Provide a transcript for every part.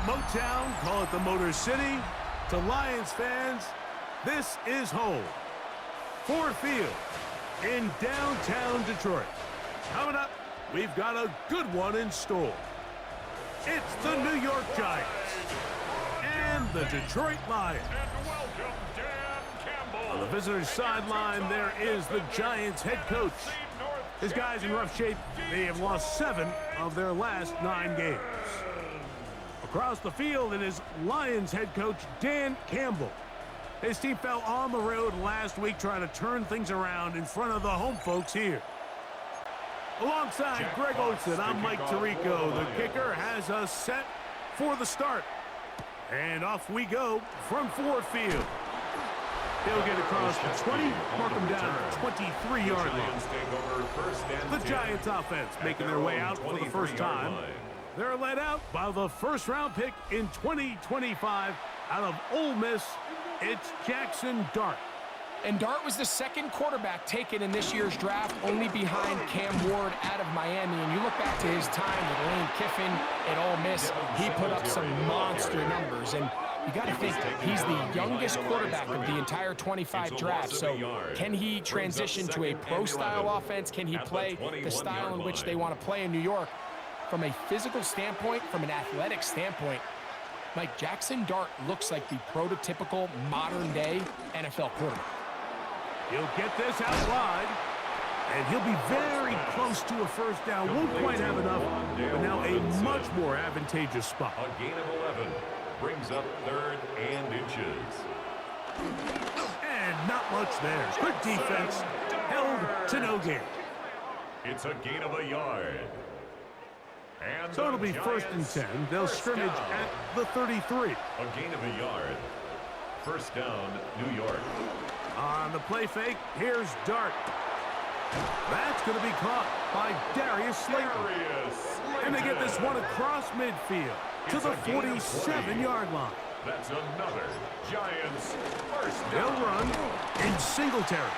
Motown, call it the Motor City. To Lions fans, this is home. Ford Field in downtown Detroit. Coming up, we've got a good one in store. It's the New York Giants and the Detroit Lions. On the visitors' sideline, there is the Giants head coach. His guys in rough shape. They have lost 7 of their last 9 games. Across the field, it is Lions head coach Dan Campbell. His team fell on the road last week trying to turn things around in front of the home folks here. Alongside Greg Olson, I'm Mike Tirico. The kicker has us set for the start. And off we go from Ford Field. He'll get across the 20, mark him down at the 23-yard line. The Giants offense making their way out for the first time. They're led out by the first-round pick in 2025 out of Ole Miss. It's Jackson Dart. And Dart was the second quarterback taken in this year's draft, only behind Cam Ward out of Miami. And you look back to his time with Lane Kiffin at Ole Miss, he put up some monster numbers. And you got to think he's the youngest quarterback of the entire 25 draft. So can he transition to a pro-style offense? Can he play the style in which they want to play in New York? From a physical standpoint, from an athletic standpoint, Mike, Jackson Dart looks like the prototypical modern-day NFL quarterback. He'll get this out wide, and he'll be very close to a first down. Won't quite have enough, but now a much more advantageous spot. A gain of 11 brings up 3rd and inches. And not much there. Good defense, held to no gain. It's a gain of a yard. And so it'll be 1st and 10. They'll scrimmage at the 33. A gain of a yard. First down, New York. On the play fake, here's Dart. That's going to be caught by Darius Slayton. And they get this one across midfield to the 47-yard line. That's another Giants first down. They'll run in Singletary.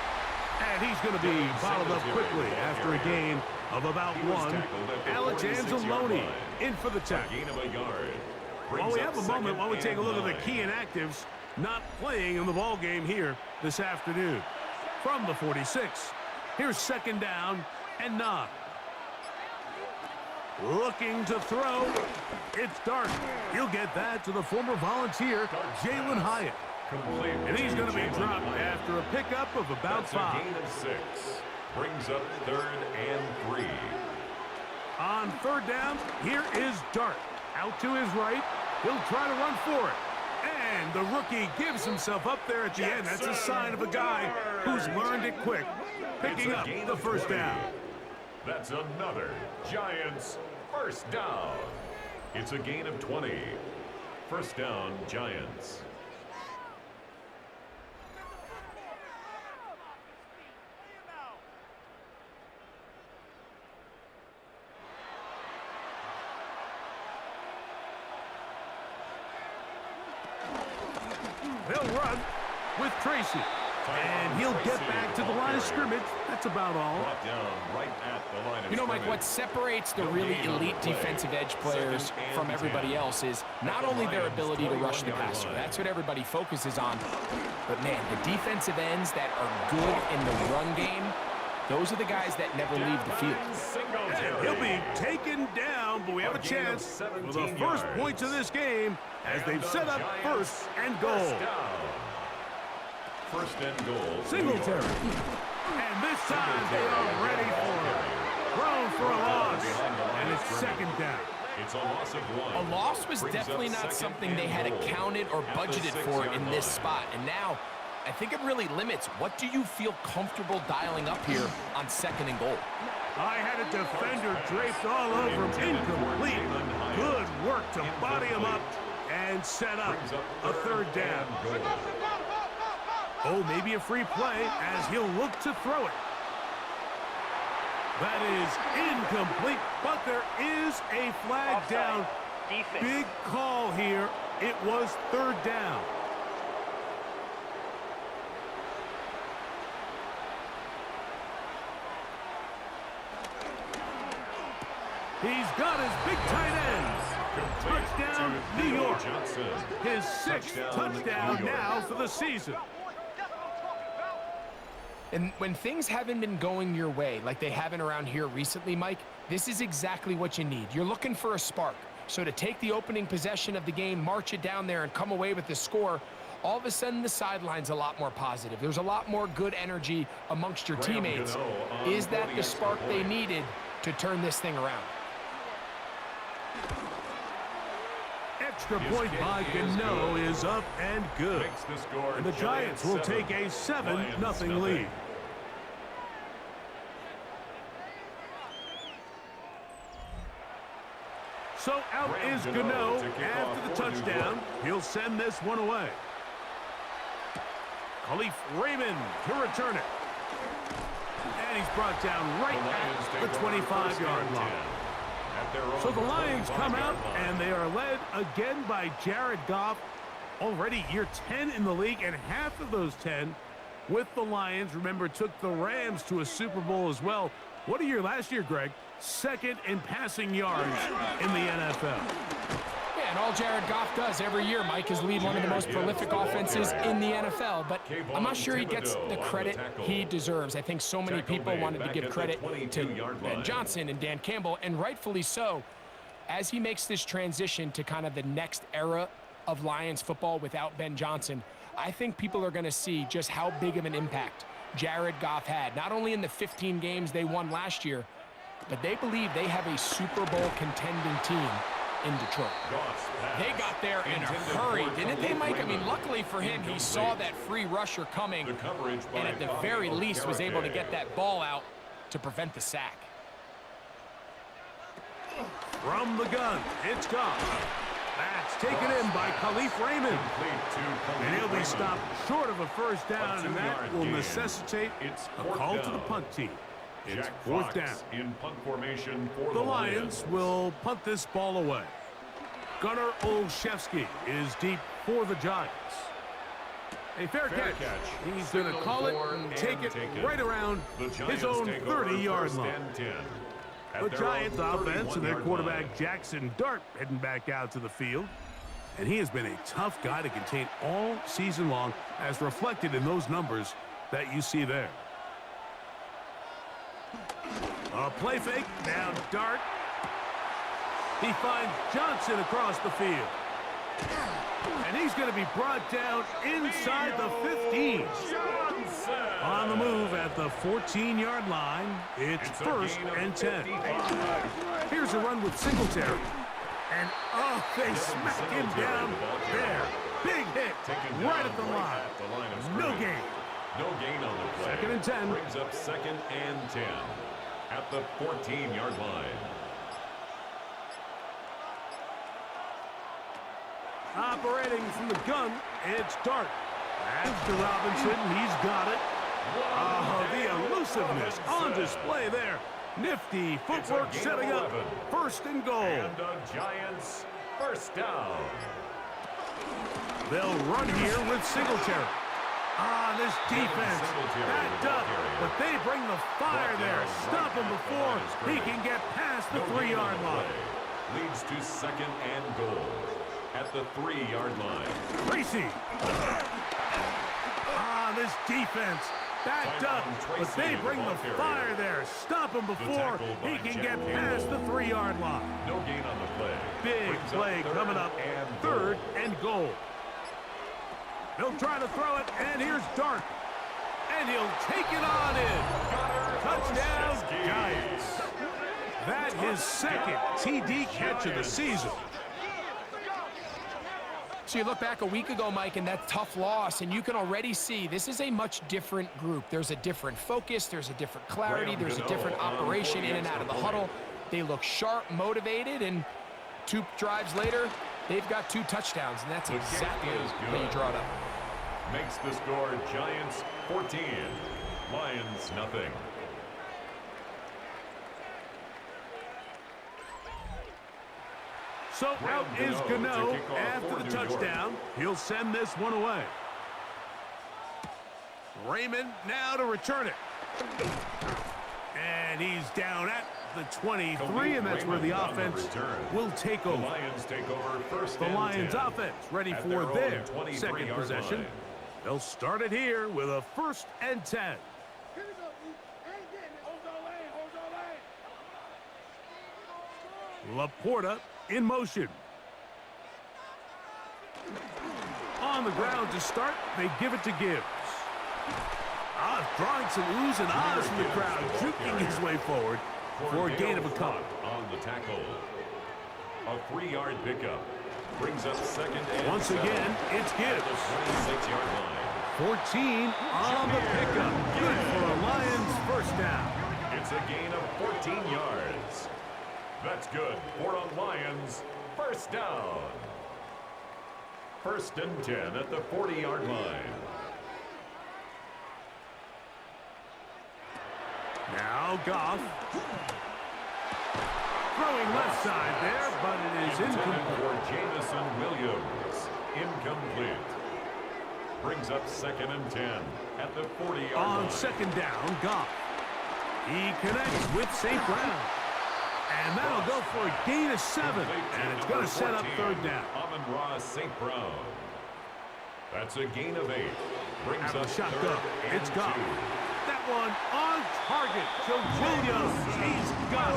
And he's going to be bottled up quickly after a gain of about 1. Alex Anzalone in for the tackle. While we have a moment, while we take a look at the key inactives not playing in the ball game here this afternoon. From the 46, here's 2nd down and 9. Looking to throw, it's Dart. He'll get that to the former Volunteer, Jalen Hyatt. And he's going to be dropped after a pickup of about 5. Gain of 6. Brings up 3rd and 3. On 3rd down, here is Dart. Out to his right. He'll try to run for it. And the rookie gives himself up there at the end. That's a sign of a guy who's learned it quick. Picking up the first down. That's another Giants first down. It's a gain of 20. First down, Giants. They'll run with Tracy. And he'll get back to the line of scrimmage. That's about all. You know, Mike, what separates the really elite defensive edge players from everybody else is not only their ability to rush the passer. That's what everybody focuses on. But, man, the defensive ends that are good in the run game, those are the guys that never leave the field. And he'll be taken down, but we have a chance for the first points of this game as they've set up 1st and goal. First and goal. Singletary. And this time they are ready for it. Thrown for a loss. And it's 2nd down. It's a loss of 1. A loss was definitely not something they had accounted or budgeted for in this spot. And now, I think it really limits what do you feel comfortable dialing up here on 2nd and goal. I had a defender draped all over him. Incomplete. Good work to body him up and set up a 3rd down. Oh, maybe a free play as he'll look to throw it. That is incomplete, but there is a flag down. Big call here. It was 3rd down. He's got his big tight ends. Touchdown, New York. Jackson. His sixth touchdown now for the season. And when things haven't been going your way like they haven't around here recently, Mike, this is exactly what you need. You're looking for a spark. So to take the opening possession of the game, march it down there, and come away with the score, all of a sudden the sideline's a lot more positive. There's a lot more good energy amongst your teammates. Is that the spark they needed to turn this thing around? Extra point by Gano is up and good. And the Giants will take a 7-0 lead. So out is Gano after the touchdown. He'll send this one away. Khalif Raymond to return it. And he's brought down right at the 25-yard line. So the Lions come out, and they are led again by Jared Goff. Already year 10 in the league, and half of those 10 with the Lions. Remember, took the Rams to a Super Bowl as well. What a year last year, Greg. Second in passing yards in the NFL. Yeah, and all Jared Goff does every year, Mike, is lead one of the most prolific offenses in the NFL. But I'm not sure he gets the credit he deserves. I think so many people wanted to give credit to Ben Johnson and Dan Campbell, and rightfully so, as he makes this transition to kind of the next era of Lions football without Ben Johnson. I think people are going to see just how big of an impact Jared Goff had, not only in the 15 games they won last year, but they believe they have a Super Bowl contending team in Detroit. They got there in a hurry, didn't they, Mike? I mean, luckily for him, he saw that free rusher coming, and at the very least was able to get that ball out to prevent the sack. From the gun, it's Goff. That's taken in by Khalif Raymond. And he'll be stopped short of a first down, and that will necessitate a call to the punt team. It's fourth down. In punt formation for the Lions will punt this ball away. Gunnar Olszewski is deep for the Giants. A fair catch. He's going to call it and take it right around his own 30-yard line. The Giants offense and their quarterback Jackson Dart heading back out to the field. And he has been a tough guy to contain all season long, as reflected in those numbers that you see there. A play fake, now Dart. He finds Johnson across the field. And he's going to be brought down inside the 15. On the move at the 14-yard line, it's first and 10. Here's a run with Singletary. And, oh, they smack him down there. Big hit right at the line. No gain. No gain on the play. Second and 10. Brings up second and 10 at the 14-yard line. Operating from the gun, it's Dart. That's to Robinson. He's got it. Oh, the elusiveness on display there. Nifty footwork setting up first and goal. And the Giants first down. They'll run here with Singletary. Ah, this defense backed up, but they bring the fire there. Stop him before he can get past the 3-yard line. Leads to second and goal at the 3-yard line. Tracy. Ah, this defense backed up, but they bring the fire there. Stop him before he can get past the 3-yard line. No gain on the play. Big play coming up, third and goal. They'll try to throw it, and here's Dart. And he'll take it on in. Touchdown, Giants. That his second TD catch of the season. So you look back a week ago, Mike, and that tough loss, and you can already see this is a much different group. There's a different focus, there's a different clarity, there's a different operation in and out of the huddle. They look sharp, motivated, and 2 drives later, they've got 2 touchdowns, and that's exactly how you draw it up. Makes the score Giants 14, Lions nothing. So out is Gano after the touchdown. He'll send this one away. Raymond now to return it. And he's down at the 23, and that's where the offense will take over. The Lions take over first The and Lions 10 offense ready at for their their own second 23-yard possession. line. They'll start it here with a 1st and 10. Laporta in motion. On the ground to start, they give it to Gibbs. Drawing some oohs and ahs from the crowd, juking his way forward for a gain of a couple. On the tackle. A 3-yard pickup. Brings up second and Once 7 again, it's at Gibbs. the 26-yard line. 14 on the pickup. Good for a Lions first down. It's a gain of 14 yards. That's good for a Lions first down. 1st and 10 at the 40-yard line. Now Goff. Throwing left side there, but it is incomplete. For Jamison Williams. Incomplete. Brings up 2nd and 10 at the 40-yard line. On 2nd down, Goff. He connects with St. Brown. And that'll go for a gain of 7. And it's going to set up 3rd down. Amon-ra St. Brown. That's a gain of 8. Brings Out up of the shotgun. 3rd and It's 2. Goff. That one on target. So Williams, he's got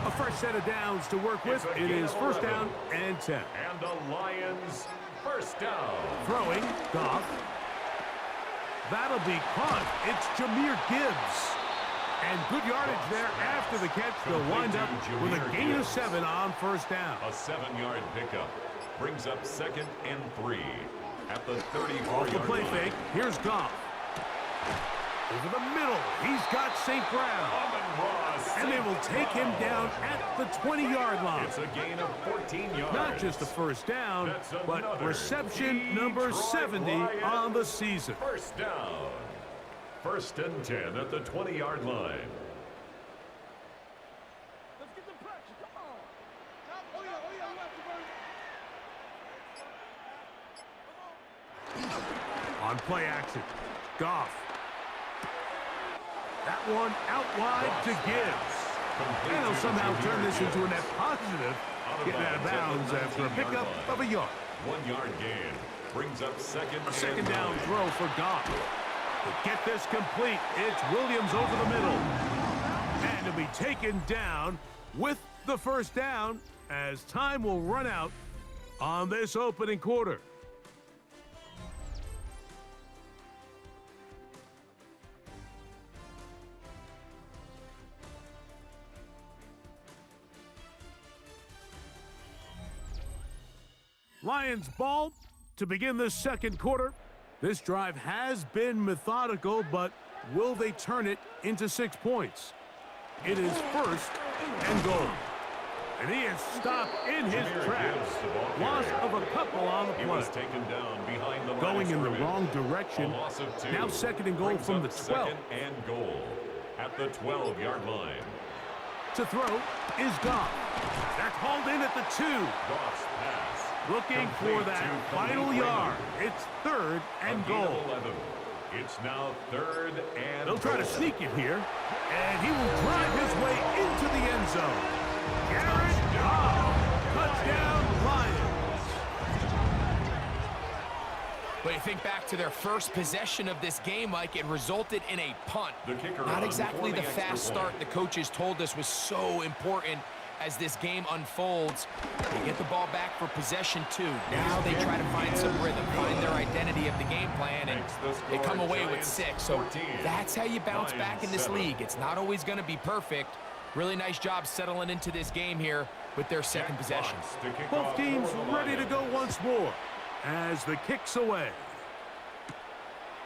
a first set of downs to work with. It is 1st down and 10. And the Lions first down. Throwing, Goff. That'll be caught. It's Jahmyr Gibbs. And good yardage there after the catch. They'll wind up with a gain of 7 on 1st down. A 7-yard pickup. Brings up 2nd and 3 at the 34-yard Off the play line. fake, here's Goff. Over the middle, he's got St. Brown. And they will take him down at the 20-yard line. It's a gain of 14 yards. Not just a first down, That's but another reception number Detroit 70 Lions on the season. First down. 1st and 10 at the 20-yard line. Let's get the pressure. Come on. On play action, Goff. That one out wide to Gibbs. And he'll somehow turn this into a net positive, getting out of bounds after a pickup of a yard. 1-yard gain. Brings up 2nd A 2nd and down 9. throw for Goff. To get this complete, it's Williams over the middle. And to be taken down with the 1st down as time will run out on this opening quarter. Lions ball to begin the 2nd quarter. This drive has been methodical, but will they turn it into 6 points? It is 1st and goal. And he is stopped in his tracks. Loss of a couple on the He play. was taken down behind the line Going of in the scrimmage. wrong direction. A loss of 2. Now 2nd and goal Brings from up the 12. 2nd and goal at the 12-yard line. To throw is Goff. That's hauled in at the 2. Goff's pass. Looking Complete for that to final Khalil yard. Raymond. It's 3rd and A gain of goal. 11. It's now 3rd and They'll try to goal. sneak it here, and he will drive his way into the end zone. Garrett Goff, touchdown Lions. But you think back to their first possession of this game, Mike, it resulted in a punt. The kicker Not on exactly for the extra fast point. start the coaches told us was so important as this game unfolds. They get the ball back for possession 2. Now they try to find some rhythm, find their identity of the game plan, and they come away with 6. So that's how you bounce back in this league. It's not always going to be perfect. Really nice job settling into this game here with their 2nd possession. Both teams ready to go once more as the kick's away.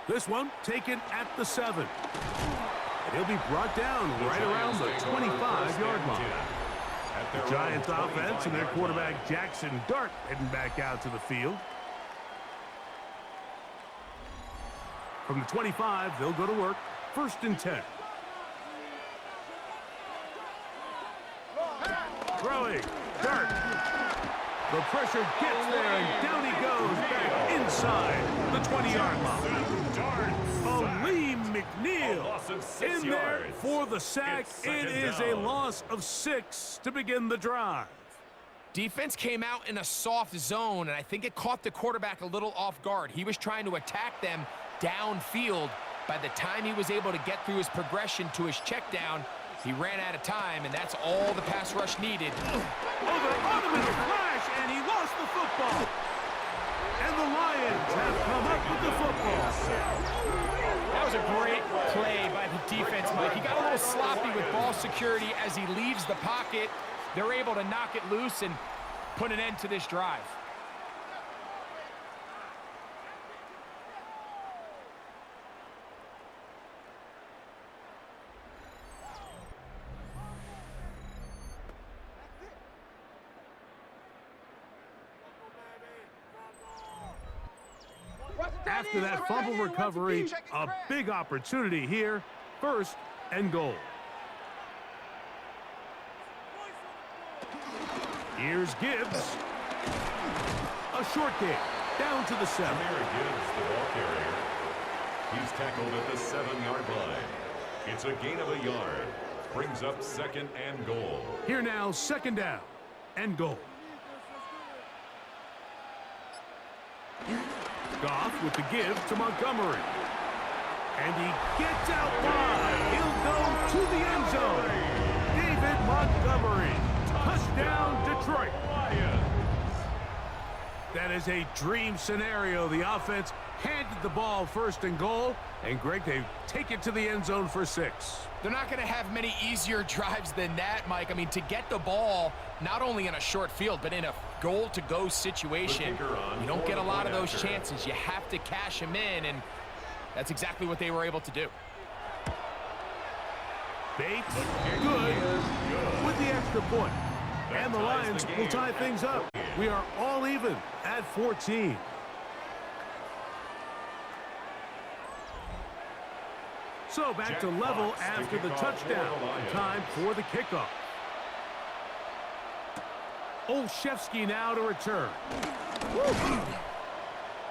This one taken at the 7. And he'll be brought down right around the 25-yard line. The Giants offense and their quarterback Jackson Dart heading back out to the field. From the 25, they'll go to work. 1st and 10. Throwing. Dart. The pressure gets there, and down he goes back inside the 20-yard line. Aleem McNeil in there for the sack. It is a loss of 6 to begin the drive. Defense came out in a soft zone, and I think it caught the quarterback a little off guard. He was trying to attack them downfield. By the time he was able to get through his progression to his check down, he ran out of time, and that's all the pass rush needed. Oh, they're on him in a flash, and he lost the football. And the Lions have come up with the football. That was a great play by the defense, Mike. He got a little sloppy with ball security as he leaves the pocket. They're able to knock it loose and put an end to this drive. After that fumble recovery, a big opportunity here. 1st and goal. Here's Gibbs. A short game. Down to the 7. Gibbs, the ball carrier. He's tackled at the 7-yard line. It's a gain of a yard. Brings up 2nd and goal. Here now, 2nd down and goal. Goff with the give to Montgomery. And he gets out wide. He'll go to the end zone. David Montgomery. Touchdown, Detroit. That is a dream scenario. The offense handed the ball 1st and goal. And, Greg, they take it to the end zone for 6. They're not going to have many easier drives than that, Mike. I mean, to get the ball not only in a short field, but in a goal-to-go situation, you don't get a lot of those chances. You have to cash them in, and that's exactly what they were able to do. Bates, good with the extra point. And the Lions will tie things up. We are all even at 14. So back to level after the touchdown. Time for the kickoff. Olszewski now to return.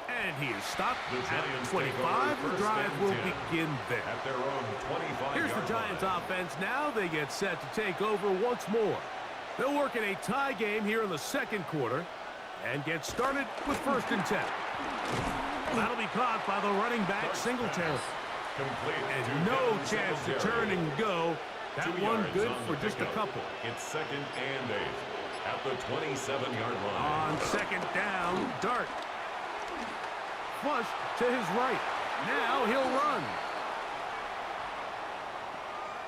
And he is stopped at 25. The drive will begin there. At their own 25. Here's the Giants offense now. They get set to take over once more. They'll work in a tie game here in the 2nd quarter and get started with 1st and 10. That'll be caught by the running back Singletary. And no chance to turn and go. That one good for just a couple. It's 2nd and 8 at the 27-yard line. On 2nd down, Dart. Flushed to his right. Now he'll run.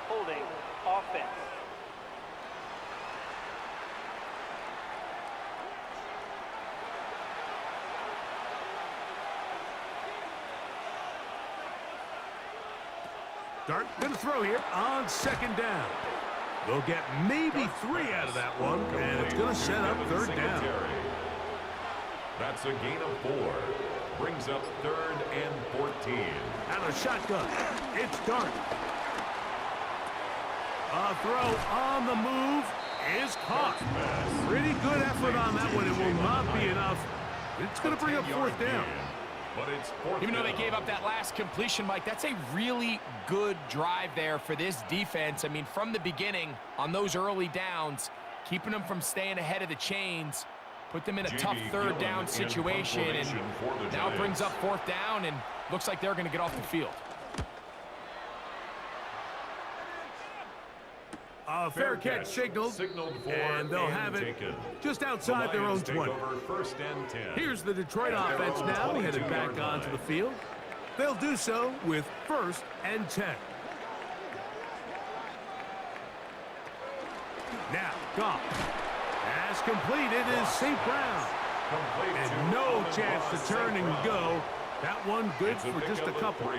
Holding offense. Dart gonna throw here on 2nd down. They'll get maybe 3 out of that one, and it's gonna set up 3rd down. That's a gain of 4. Brings up 3rd and 14. Out of shotgun, it's Dart. A throw on the move is caught. Pretty good effort on that one. It will not be enough. It's gonna bring up 4th down. But it's 4th Even though they gave up that last completion, Mike, that's a really good drive there for this defense. I mean, from the beginning, on those early downs, keeping them from staying ahead of the chains, put them in a tough 3rd down situation, and now it brings up 4th down, and looks like they're going to get off the field. A fair catch signaled for, and they'll have it just outside their own 20. 1st and 10. Here's the Detroit offense now headed back onto the field. They'll do so with 1st and 10. Now, Goff. Pass completed is St. Brown. And no chance to turn and go. That one good for just a couple.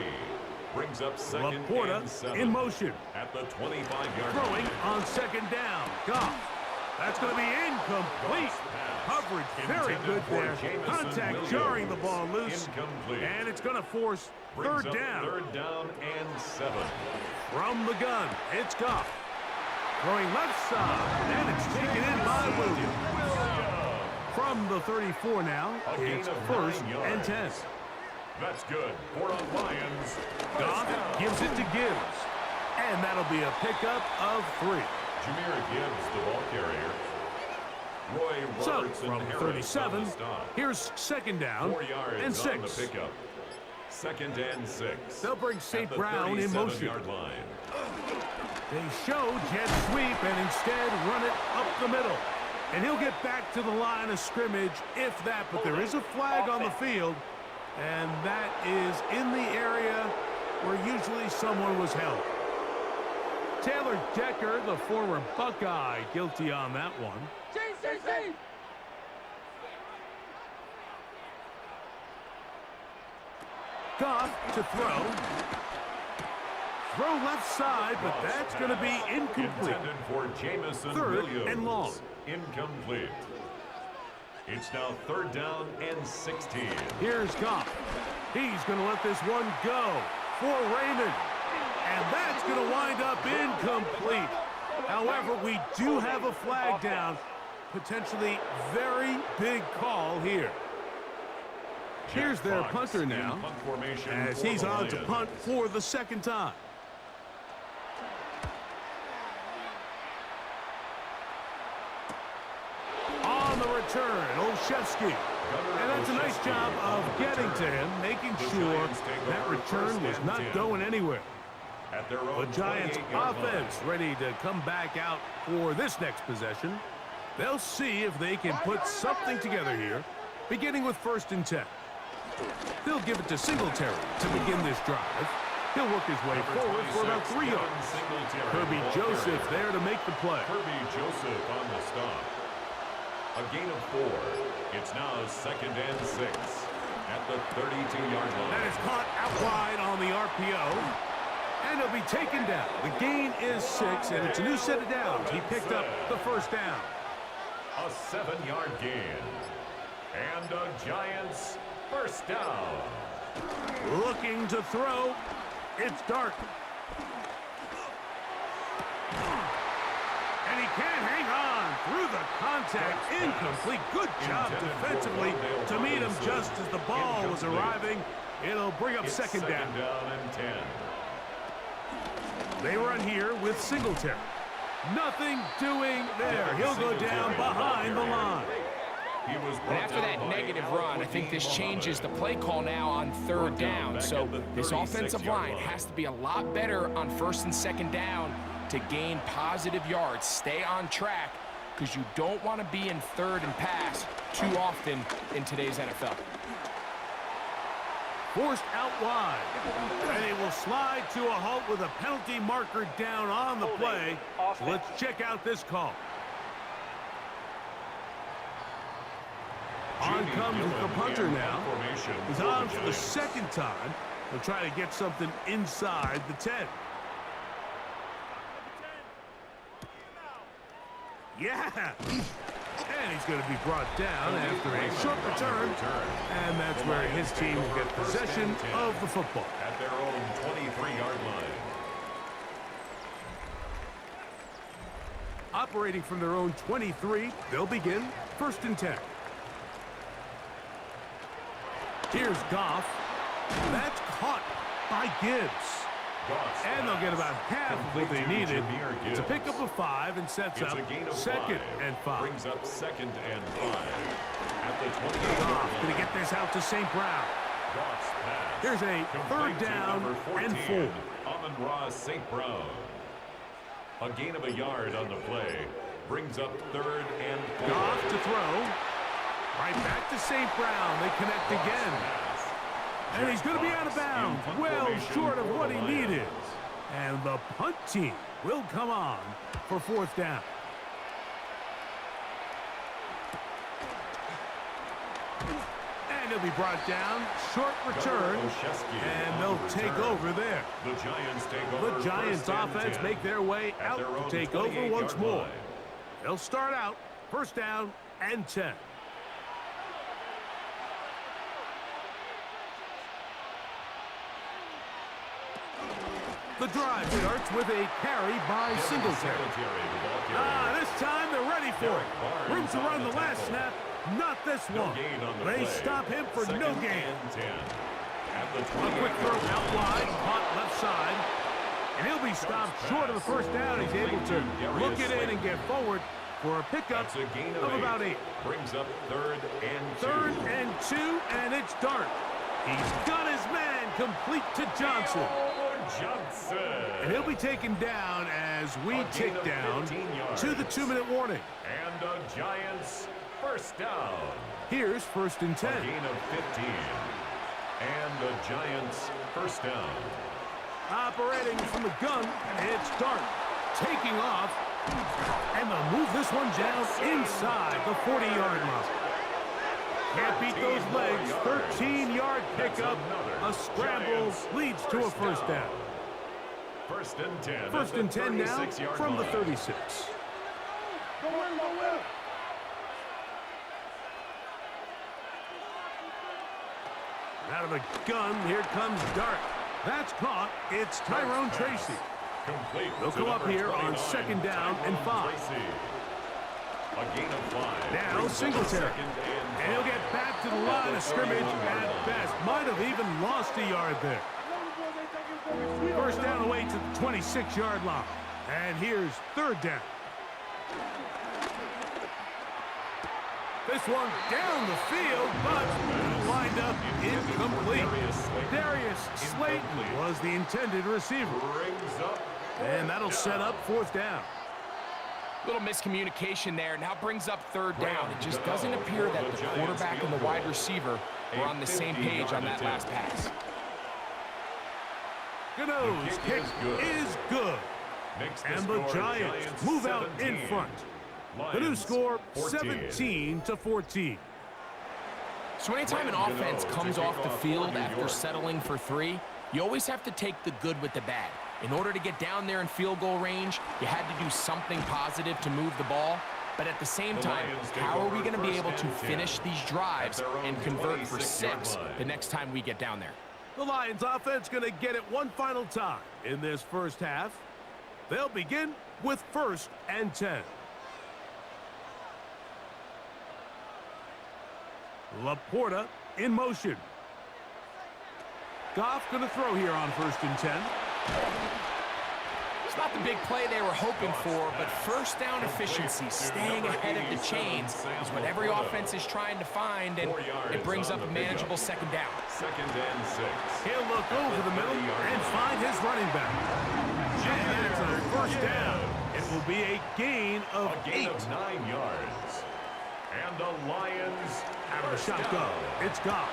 Brings up 2nd Laporta and 7 in motion. at the 25-yard Throwing line. on 2nd down. Goff. That's going to be incomplete. Coverage very good there. Contact jarring the ball loose. And it's going to force 3rd down. 3rd down and 7. From the gun, it's Goff. Throwing left side. And it's taken in by Williams. from the 34 now. It's first and 10. That's good for the Lions. Goff gives it to Gibbs. And that'll be a pickup of 3. Jahmyr Gibbs, the ball carrier. Roy So, Robertson from Harris 37, on the stop. here's second down 4 yards and 6. on the pickup. Second and 6. They'll bring St. At the Brown in motion. 37-yard line. They show jet sweep and instead run it up the middle. And he'll get back to the line of scrimmage if that, but there is a flag on the field, and that is in the area where usually someone was held. Taylor Decker, the former Buckeye, guilty on that one. Goff to throw. Throw left side, but that's going to be incomplete. Intended for Jamison Third Williams. and long. Incomplete. It's now third down and 16. Here's Goff. He's going to let this one go for Raymond. And that's going to wind up incomplete. However, we do have a flag down. Potentially very big call here. Here's their punter now, as he's on to punt for the second time. On the return, Olszewski. And that's a nice job of getting to him, making sure that return was not going anywhere. The Giants offense ready to come back out for this next possession. They'll see if they can put something together here, beginning with first and 10. They'll give it to Singletary to begin this drive. He'll work his way forward for about 3 yards. Kirby Joseph there to make the play. Kirby Joseph on the stop. A gain of 4. It's now second and 6 at the 32-yard line. That is caught out wide on the RPO. And he'll be taken down. The gain is 6, and it's a new set of downs. He picked up the first down. A 7-yard gain. And the Giants first down. Looking to throw. It's Dart. And he can't hang on through the contact. Incomplete. Good job defensively to meet him just as the ball was arriving. It'll bring up second down. Second down and 10. They run here with Singletary. Nothing doing there. He'll go down behind the line. And after that negative run, I think this changes the play call now on third down. So this offensive line has to be a lot better on first and second down to gain positive yards. Stay on track because you don't want to be in third and pass too often in today's NFL. Forced out wide. And it will slide to a halt with a penalty marker down on the play. So let's check out this call. On comes the punter now. He's on for the second time. He'll try to get something inside the 10. Yeah! And he's going to be brought down after a short return. And that's where his team will get possession of the football. At their own 23-yard line. Operating from their own 23, they'll begin first and 10. Here's Goff. That's caught by Gibbs. And they'll get about half of what they needed to pick up a 5 and sets up second and 5. Brings up second and 5. At the 28. Goff going to get this out to St. Brown. Here's a third down and 4. Amon-Ra St. Brown. A gain of a yard on the play. Brings up third and 4. Goff to throw. Right back to St. Brown. They connect again. And he's going to be out of bounds. Well short of what he needed. And the punt team will come on for fourth down. And he'll be brought down. Short return. And they'll take over there. The Giants take over. The Giants offense make their way out to take over once more. They'll start out first down and 10. The drive starts with a carry by Singletary. This time they're ready for it. Room to run the last snap. Not this No one. gain on the They play. stop him for Second no gain. and 10. At the A quick 28. throw out wide, caught left side. And he'll be stopped short of the first down. He's able to look it in and get forward for a pickup That's a gain of about 8. Brings up 3rd and 2. 3rd and 2, and it's Dart. He's got his man complete to Johnson. Johnson. And he'll be taken down as we tick down to the 2-minute warning. And the Giants first down. Here's 1st and 10. A gain of 15. And the Giants first down. Operating from the gun, it's Dart. Taking off, and they'll move this one down inside the 40-yard line. Can't beat those legs. 13-yard pickup. A scramble leads to a first down. 1st and 10. 1st and 10 now from the 36. Out of the gun, here comes Dart. That's caught. It's Tyrone Tracy. Complete. They'll come up here on 2nd down and 5. A gain of 5. Now Singletary. And he'll get back to the line of scrimmage at best. Might have even lost a yard there. First down away to the 26-yard line. And here's 3rd down. This one down the field, but lined up incomplete. Darius Slayton was the intended receiver. And that'll set up 4th down. Little miscommunication there. Now brings up 3rd down. It just doesn't appear that the quarterback and the wide receiver were on the same page on that last pass. Gano's kick is good. And the Giants move out in front. The new score, 17-14. So anytime an offense comes off the field after settling for 3, you always have to take the good with the bad. In order to get down there in field goal range, you had to do something positive to move the ball. But at the same time, how are we going to be able to finish these drives and convert for 6 the next time we get down there? The Lions offense going to get it one final time in this first half. They'll begin with 1st and 10. Laporta in motion. Goff going to throw here on 1st and 10. It's not the big play they were hoping for, but first down efficiency, staying ahead of the chains, is what every offense is trying to find, and it brings up a manageable 2nd down. 2nd and 6. He'll look over the middle and find his running back. And that's a first down. It will be a gain of 8. 9 yards. And the Lions Out of the shotgun, it's Goff.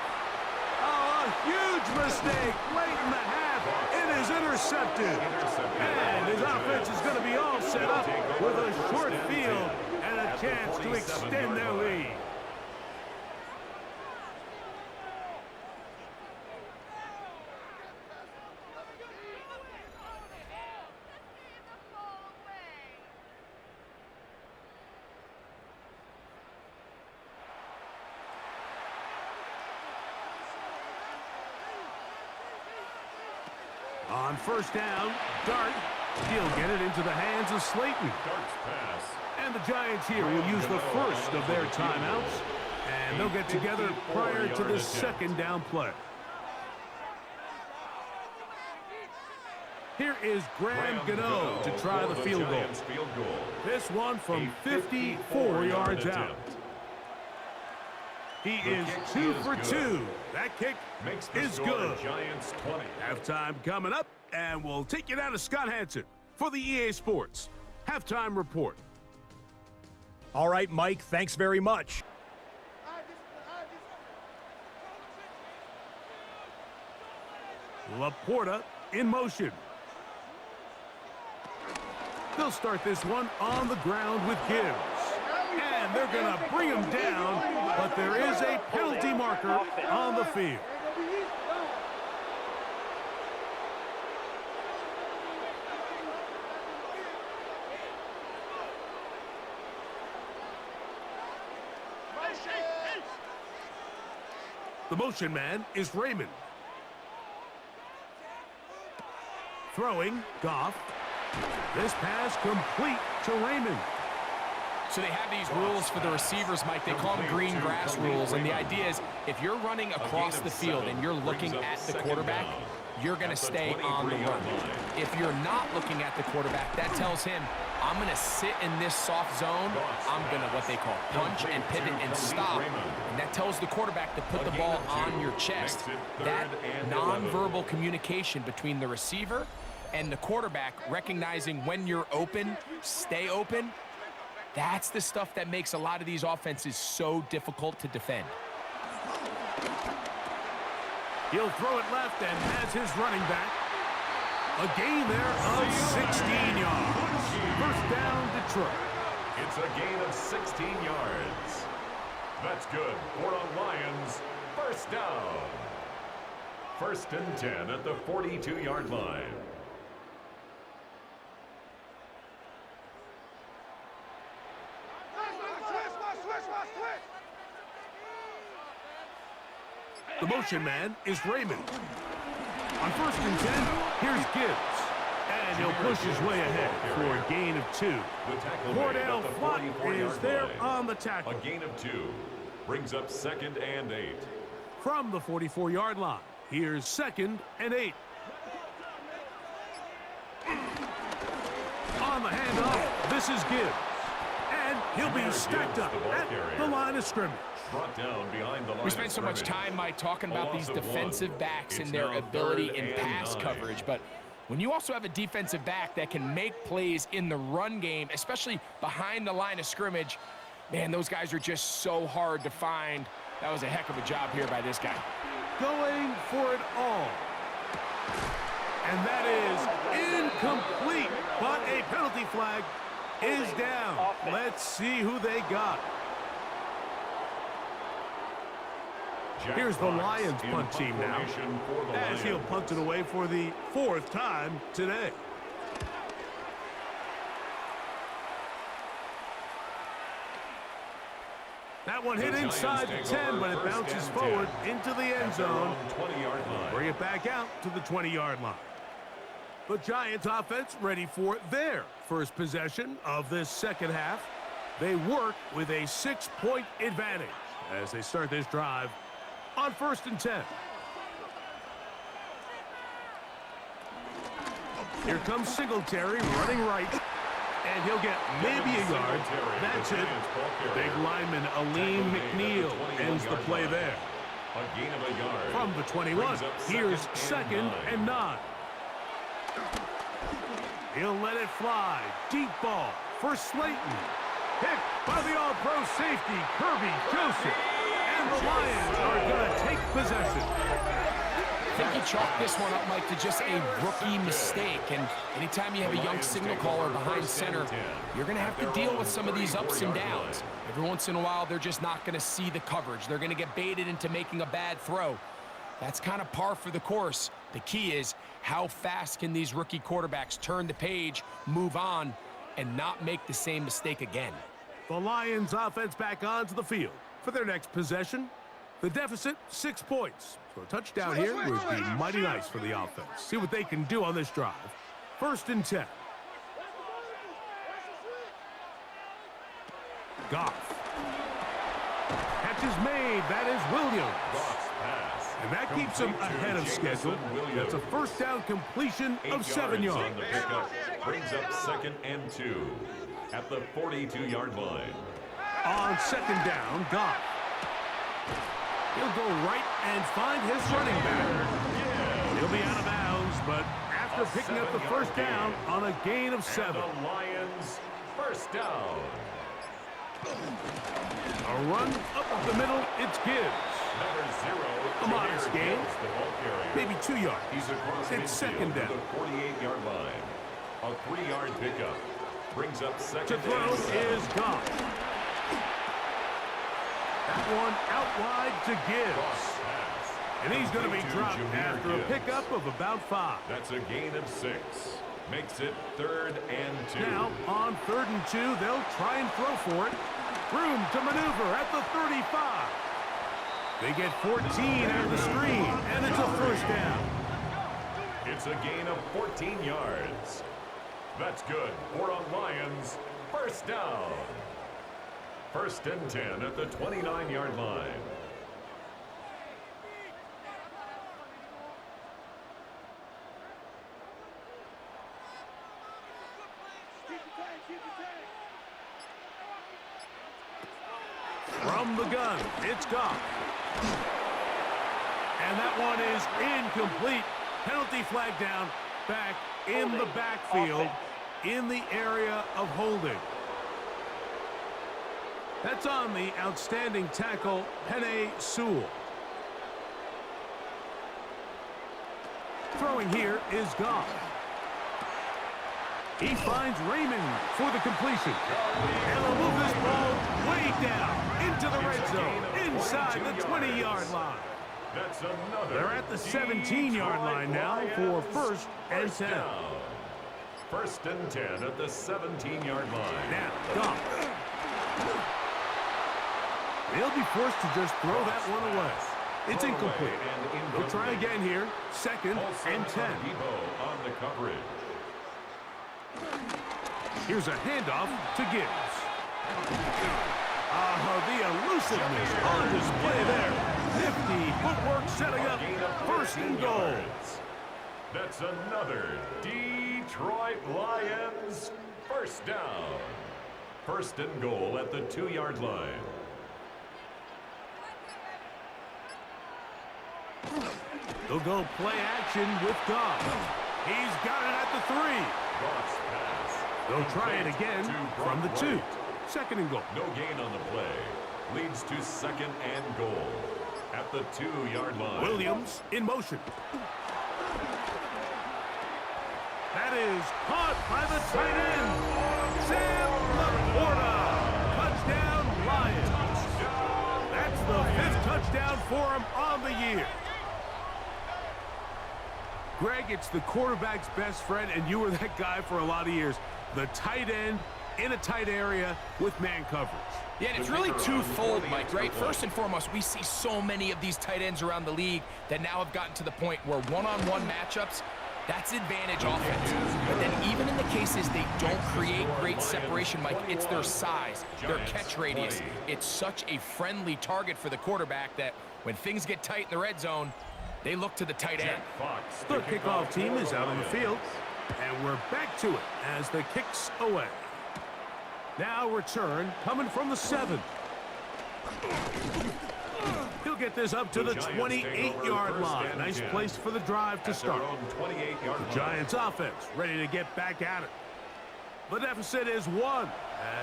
Oh, a huge mistake late in the half. It is intercepted. And his offense is going to be all set up with a short field and a chance to extend their lead. On 1st down, Dart. He'll get it into the hands of Slayton. Dart's pass. And the Giants here will use the first of their timeouts. And they'll get together prior to the 2nd down play. Here is Graham Gano to try the field goal. This one from 54 yards out. He is 2 for 2. That kick is good. Giants 20. Halftime coming up, and we'll take you down to Scott Hansen for the EA Sports Halftime Report. All right, Mike, thanks very much. Laporta in motion. They'll start this one on the ground with Gibbs. And they're going to bring him down, but there is a penalty marker on the field. The motion man is Raymond. Throwing, Goff. This pass complete to Raymond. So they have these rules for the receivers, Mike. They call them green grass rules. And the idea is if you're running across the field and you're looking at the quarterback, you're going to stay on the run. If you're not looking at the quarterback, that tells him, I'm going to sit in this soft zone. I'm going to what they call punch and pivot and stop. And that tells the quarterback to put the ball on your chest. That nonverbal communication between the receiver and the quarterback, recognizing when you're open, stay open, that's the stuff that makes a lot of these offenses so difficult to defend. He'll throw it left and has his running back. A gain there of 16 yards. First down, Detroit. It's a gain of 16 yards. That's good for the Lions. First down. First and 10 at the 42-yard line. The motion man is Raymond. On first and 10, here's Gibbs. And he'll push his way ahead for a gain of 2. Cordell Flott is there on the tackle. A gain of 2 brings up second and 8. From the 44-yard line, here's second and 8. On the handoff, this is Gibbs. And he'll be stacked up at the line of scrimmage. Brought down behind the line. We spent so much time, Mike, talking about these defensive backs and their ability in pass coverage, but when you also have a defensive back that can make plays in the run game, especially behind the line of scrimmage, man, those guys are just so hard to find. That was a heck of a job here by this guy. Going for it all. And that is incomplete, but a penalty flag is down. Let's see who they got. Here's the Lions punt team now, as he'll punt it away for the 4th time today. That one hit inside the 10, but it bounces forward into the end zone. Bring it back out to the 20-yard line. The Giants offense ready for their first possession of this second half. They work with a 6-point advantage as they start this drive on first and 10. Here comes Singletary running right, and he'll get maybe a yard. That's it. Big lineman Aleem McNeil ends the play there. A gain of a yard. From the 21, here's second and 9. He'll let it fly. Deep ball for Slayton. Picked by the All-Pro safety, Kirby Joseph. And the Lions are going to take possession. I think he chalked this one up, Mike, to just a rookie mistake. And anytime you have a young signal caller behind center, you're going to have to deal with some of these ups and downs. Every once in a while, they're just not going to see the coverage. They're going to get baited into making a bad throw. That's kind of par for the course. The key is how fast can these rookie quarterbacks turn the page, move on, and not make the same mistake again. The Lions offense back onto the field for their next possession. The deficit, 6 points. So a touchdown here would be mighty nice for the offense. See what they can do on this drive. First and 10. Goff. Catch is made. That is Williams. And that keeps him ahead of schedule. That's a first down completion of 7 yards. On the pickup brings up second and 2 at the 42-yard line. On second down, Goff. He'll go right and find his running back. He'll be out of bounds, but after picking up the first down on a gain of 7. And the Lions first down. A run up the middle, it's Gibbs. A modest gain, maybe 2 yards. It's second down. The 48-yard line. A 3-yard pickup brings up second. To throw is Goff. That one out wide to Gibbs. And he's going to be dropped after a pickup of about 5. That's a gain of 6. Makes it 3rd and 2. Now, on 3rd and 2, they'll try and throw for it. Room to maneuver at the 35. They get 14 out of the screen, and it's a first down. It's a gain of 14 yards. That's good for a Lions first down. First and 10 at the 29-yard line. From the gun, it's Goff. And that one is incomplete. Penalty flag down, back in the backfield, in the area of holding. That's on the outstanding tackle, Penei Sewell. Throwing here is Goff. He finds Raymond for the completion. And they'll move this ball way down into the red zone, inside the 20-yard line. That's another. They're at the 17-yard line now for first and 10. First and 10 at the 17-yard line. Now, Goff. They'll be forced to just throw that one away. It's incomplete. We'll try again here. Second and 10. On the coverage. Here's a handoff to Gibbs. The elusiveness on display there. Nifty footwork setting up first and goal. That's another Detroit Lions first down. First and goal at the 2-yard line. They'll go play action with Goff. He's got it at the 3. They'll try it again from the 2. Second and goal. No gain on the play. Leads to second and goal at the 2-yard line. Williams in motion. That is caught by the tight end. Sam Laporta. Touchdown, Lions. That's the 5th touchdown for him on the year. Greg, it's the quarterback's best friend, and you were that guy for a lot of years. The tight end in a tight area with man coverage. Yeah, and it's really twofold, Mike, right? First and foremost, we see so many of these tight ends around the league that now have gotten to the point where one-on-one matchups, that's advantage offense. But then even in the cases they don't create great separation, Mike, it's their size, their catch radius. It's such a friendly target for the quarterback that when things get tight in the red zone, they look to the tight end. The kickoff team is out on the field, and we're back to it as the kick's away. Now return coming from the 7. He'll get this up to the 28-yard line. Nice place for the drive to start. The Giants offense ready to get back at it. The deficit is 1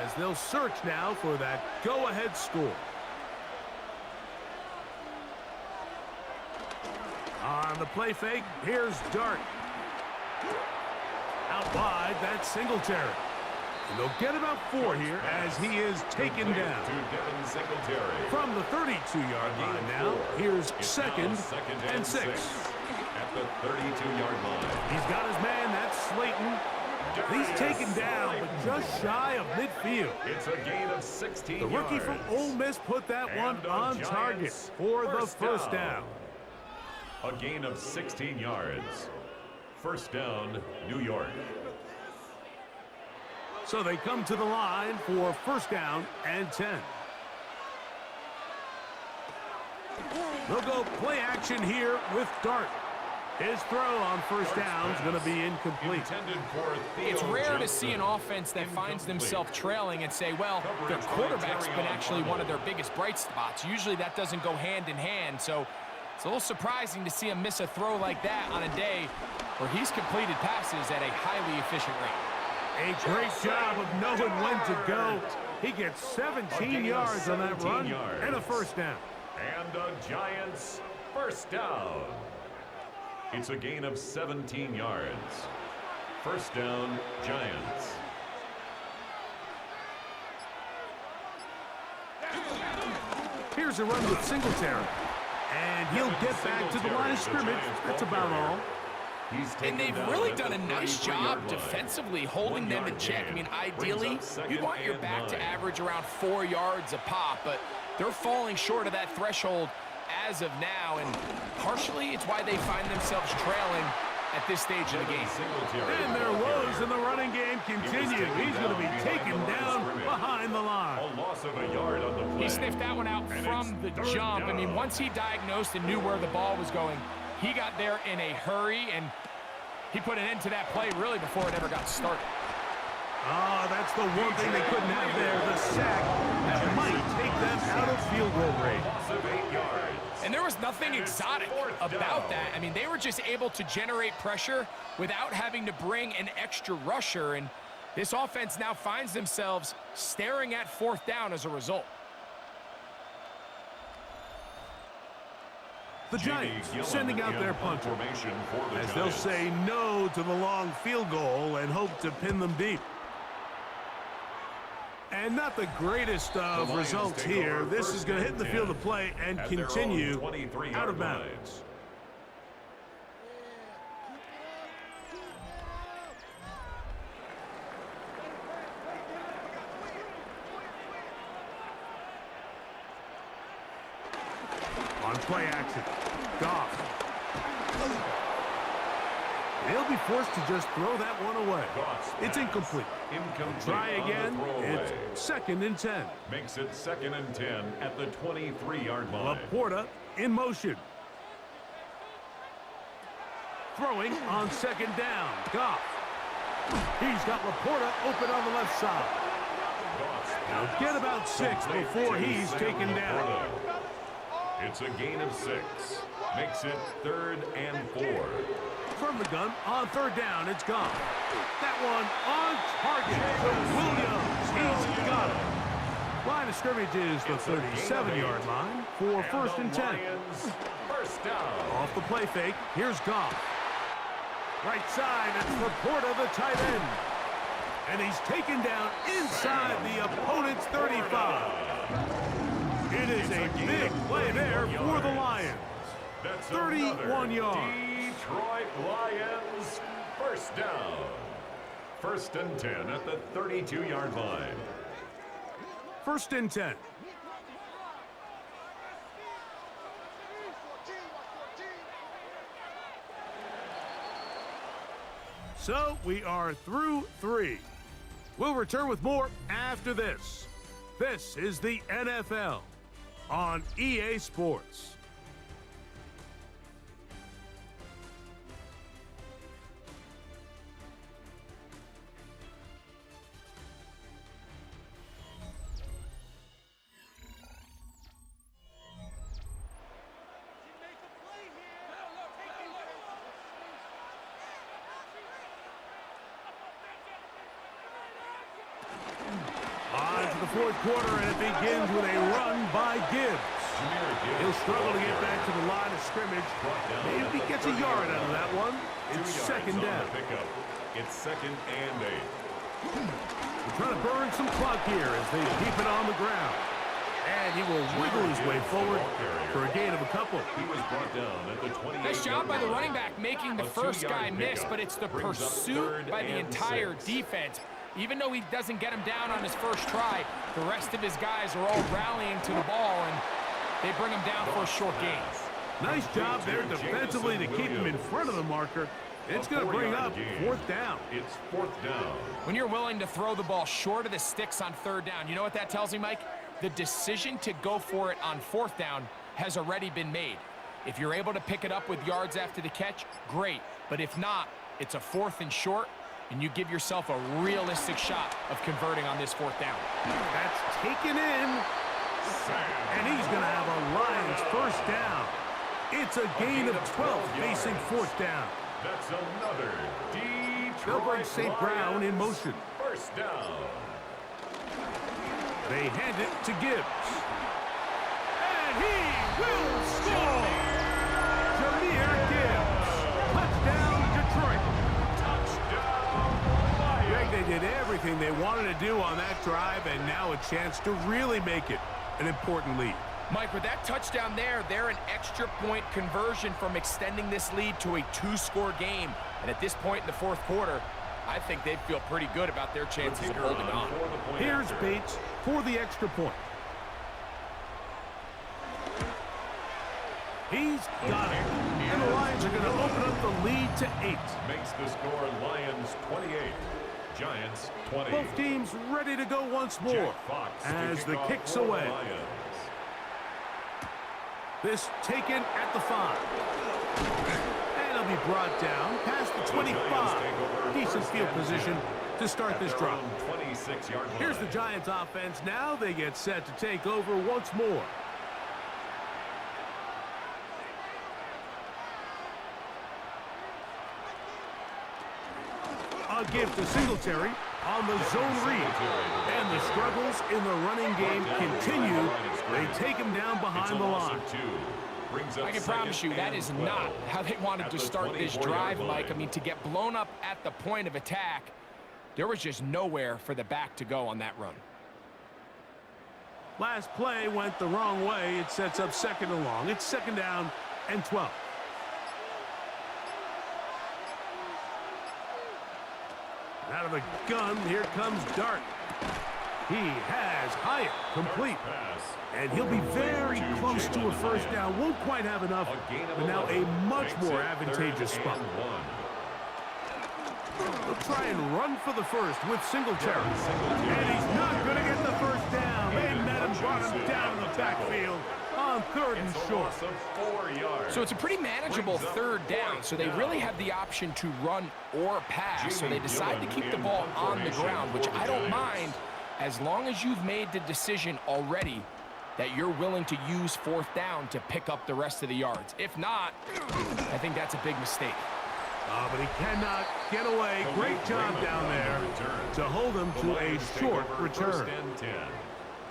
as they'll search now for that go-ahead score. On the play fake, here's Dart. Out wide, that's Singletary. And they'll get about 4 here as he is taken down. From the 32-yard line now, here's second and 6. At the 32-yard line. He's got his man, that's Slayton. He's taken down, but just shy of midfield. It's a gain of 16 The rookie from Ole Miss put that one on target for the first down. A gain of 16 yards. First down, New York. So they come to the line for first down and 10. They'll go play action here with Dart. His throw on first down is going to be incomplete. It's rare to see an offense that finds themselves trailing and say, well, their quarterback's been actually one of their biggest bright spots. Usually that doesn't go hand in hand, so it's a little surprising to see him miss a throw like that on a day where he's completed passes at a highly efficient rate. A great job of knowing when to go. He gets 17 yards on that run and a first down. And the Giants first down. It's a gain of 17 yards. First down, Giants. Here's a run with Singletary. And he'll get back to the line of scrimmage. That's about all. And they've really done a nice job defensively holding them in check. I mean, ideally, you'd want your back to average around 4 yards a pop, but they're falling short of that threshold as of now, and partially it's why they find themselves trailing at this stage of the game. And their woes in the running game continue. He's going to be taken down behind the line. A loss of a yard on the play. He sniffed that one out from the jump. I mean, once he diagnosed and knew where the ball was going, he got there in a hurry, and he put an end to that play really before it ever got started. Ah, that's the one thing they couldn't have there, the sack that might take them out of field goal range. Loss of 8 yards. And there was nothing exotic about that. I mean, they were just able to generate pressure without having to bring an extra rusher, and this offense now finds themselves staring at 4th down as a result. The Giants sending out their punter, as they'll say no to the long field goal and hope to pin them deep. And not the greatest of results here. This is going to hit the field of play and continue out of bounds. On play action, Goff. They'll be forced to just throw that one away. It's incomplete. Try again. It's 2nd and 10. Makes it 2nd and 10 at the 23-yard line. Laporta in motion. Throwing on 2nd down. Goff. He's got Laporta open on the left side. He'll get about 6 before he's taken down. It's a gain of 6. Makes it 3rd and 4. From the gun on 3rd down, it's gone. That one on target to Williams. He's got it. Line of scrimmage is the 37-yard line for 1st and 10. First down. Off the play fake, here's Goff. Right side, it's Laporta, the tight end. And he's taken down inside the opponent's 35. It is a big play there for the Lions. 31 yards. Detroit Lions, first down. 1st and 10 at the 32-yard line. 1st and 10. So we are through 3. We'll return with more after this. This is the NFL on EA Sports. The 4th quarter, and it begins with a run by Gibbs. He'll struggle to get back to the line of scrimmage. Maybe he gets a yard out of that one. It's 2nd down. It's 2nd and 8. They're trying to burn some clock here as they keep it on the ground. And he will wiggle his way forward for a gain of a couple. He was brought down at the 28. Nice job by the running back making the first guy miss, but it's the pursuit by the entire defense. Even though he doesn't get him down on his first try, the rest of his guys are all rallying to the ball, and they bring him down for a short gain. Nice job there defensively to keep him in front of the marker. It's going to bring up 4th down. It's 4th down. When you're willing to throw the ball short of the sticks on 3rd down, you know what that tells me, Mike? The decision to go for it on 4th down has already been made. If you're able to pick it up with yards after the catch, great. But if not, it's a 4th and short, and you give yourself a realistic shot of converting on this 4th down. That's taken in, and he's going to have a Lions first down. It's a gain of 12 facing 4th down. That's another Detroit They'll bring St. Brown in motion. First down. They hand it to Gibbs. And he will score! Jahmyr Gibbs. Touchdown, Detroit. Greg, they did everything they wanted to do on that drive, and now a chance to really make it an important lead. Mike, with that touchdown there, they're an extra point conversion from extending this lead to a 2-score game. And at this point in the 4th quarter, I think they feel pretty good about their chances of holding on. Here's Bates for the extra point. He's got it. And the Lions are going to open up the lead to 8. Makes the score Lions 28, Giants 20. Both teams ready to go once more as the kick's away. This taken at the 5. And it'll be brought down past the 25. Decent field position to start this drive. Here's the Giants offense now. They get set to take over once more. A give to Singletary on the zone read. And the struggles in the running game continue. They take him down behind the line. I can promise you that is not how they wanted to start this drive, Mike. I mean, to get blown up at the point of attack, there was just nowhere for the back to go on that run. Last play went the wrong way. It sets up second and long. It's second down and 12. Out of the gun, here comes Dart. He has Hyatt complete. And he'll be very close to a first down. Won't quite have enough, but now a much more advantageous spot. He'll try and run for the first with Singletary. And he's not going to get the first down. They met him, brought him down in the backfield on 3rd and short. So it's a pretty manageable 3rd down, so they really have the option to run or pass. So they decide to keep the ball on the ground, which I don't mind as long as you've made the decision already that you're willing to use 4th down to pick up the rest of the yards. If not, I think that's a big mistake. But he cannot get away. Great job down there to hold him to a short return.